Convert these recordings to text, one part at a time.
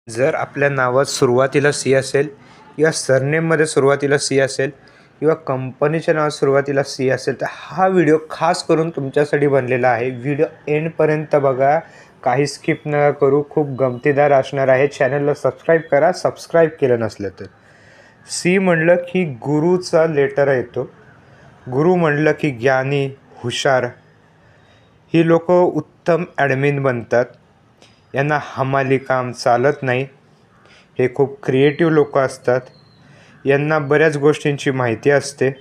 जर आपल्या नावात सुरुवातीला सी असेल किंवा सरनेममध्ये सुरुवातीला सी असेल किंवा कंपनीच्या नावात सुरुवातीला सी असेल तर हा व्हिडिओ खास करून तुमच्यासाठी बनलेला आहे. व्हिडिओ एंडपर्यंत बघा, काही स्किप न करू. खूप गमतीदार असणार आहे. चॅनलला सबस्क्राईब करा सबस्क्राईब केलं नसलं तर. सी म्हणलं की गुरुचा लेटर येतो. गुरु म्हणलं की ज्ञानी, हुशार ही लोक उत्तम ॲडमिन बनतात. यांना हमाली काम चालत नाही. हे खूप क्रिएटिव्ह लोक असतात. यांना बऱ्याच गोष्टींची माहिती असते.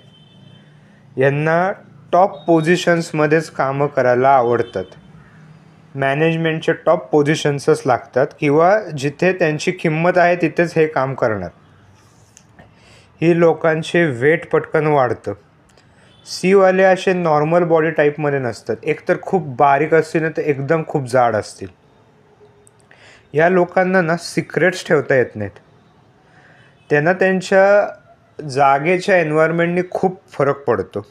यांना टॉप पोझिशन्समध्येच कामं करायला आवडतात. मॅनेजमेंटचे टॉप पोझिशन्सच लागतात किंवा जिथे त्यांची किंमत आहे तिथेच हे काम करणार. ही लोकांचे वेट पटकन वाढतं. सीवाले असे नॉर्मल बॉडी टाईपमध्ये नसतात. एकतर खूप बारीक असतील ना तर एकदम खूप जाड असतील. या लोकांना ना सिक्रेट्स ठेवता येत नाहीत. त्यांना त्यांच्या जागेच्या एन्व्हायरमेंटनी खूप फरक पडतो.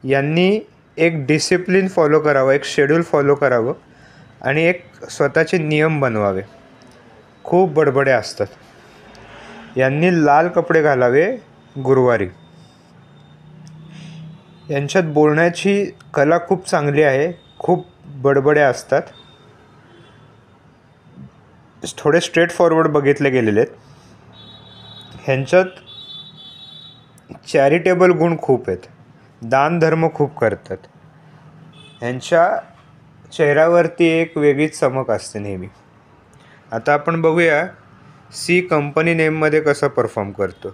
यांनी एक डिसिप्लिन फॉलो करावं, एक शेड्यूल फॉलो करावं आणि एक स्वतःचे नियम बनवावे. खूप बडबडे असतात. यांनी लाल कपडे घालावे गुरुवारी. यांच्यात बोलण्याची कला खूप चांगली आहे. खूप बडबडे असतात. थोडे स्ट्रेट फॉरवर्ड बघितले गेलेले आहेत. ह्यांच्यात चॅरिटेबल गुण खूप आहेत. दानधर्म खूप करतात. ह्यांच्या चेहऱ्यावरती एक वेगळीच चमक असते नेहमी. आता आपण बघूया सी कंपनी नेममध्ये कसं परफॉर्म करतो.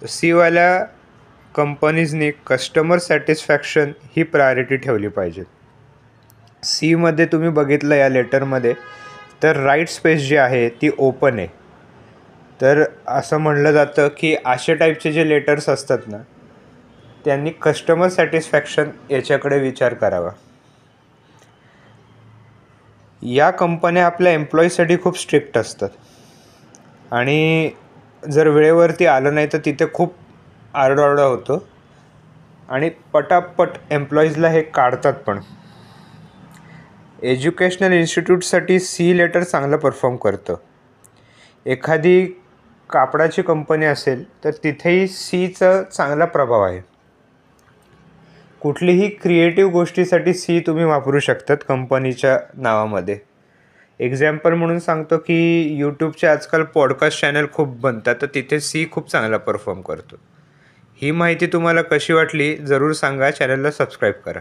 तर सीवाल्या कंपनीजनी कस्टमर सॅटिस्फॅक्शन ही प्रायोरिटी ठेवली पाहिजे. सीमध्ये तुम्ही बघितलं या लेटरमध्ये तर राईट स्पेस जी आहे ती ओपन आहे. तर असं म्हणलं जातं की अशा टाईपचे जे लेटर्स असतात ना त्यांनी कस्टमर सॅटिस्फॅक्शन याच्याकडे विचार करावा. या कंपन्या आपल्या एम्प्लॉईसाठी खूप स्ट्रिक्ट असतात आणि जर वेळेवरती आलं नाही तर तिथे खूप आरडाओरडा होतो आणि पटापट एम्प्लॉईजला हे काढतात पण. एज्युकेशनल इन्स्टिट्यूटसाठी सी लेटर चांगलं परफॉर्म करतं. एखादी कापडाची कंपनी असेल तर तिथेही सीचा चांगला प्रभाव आहे. कुठलीही क्रिएटिव्ह गोष्टीसाठी सी तुम्ही वापरू शकतात कंपनीच्या नावामध्ये. एक्झाम्पल म्हणून सांगतो की यूट्यूबचे आजकाल पॉडकास्ट चॅनल खूप बनतात तर तिथे सी खूप चांगला परफॉर्म करतो. ही माहिती तुम्हाला कशी वाटली जरूर सांगा. चॅनलला सबस्क्राईब करा.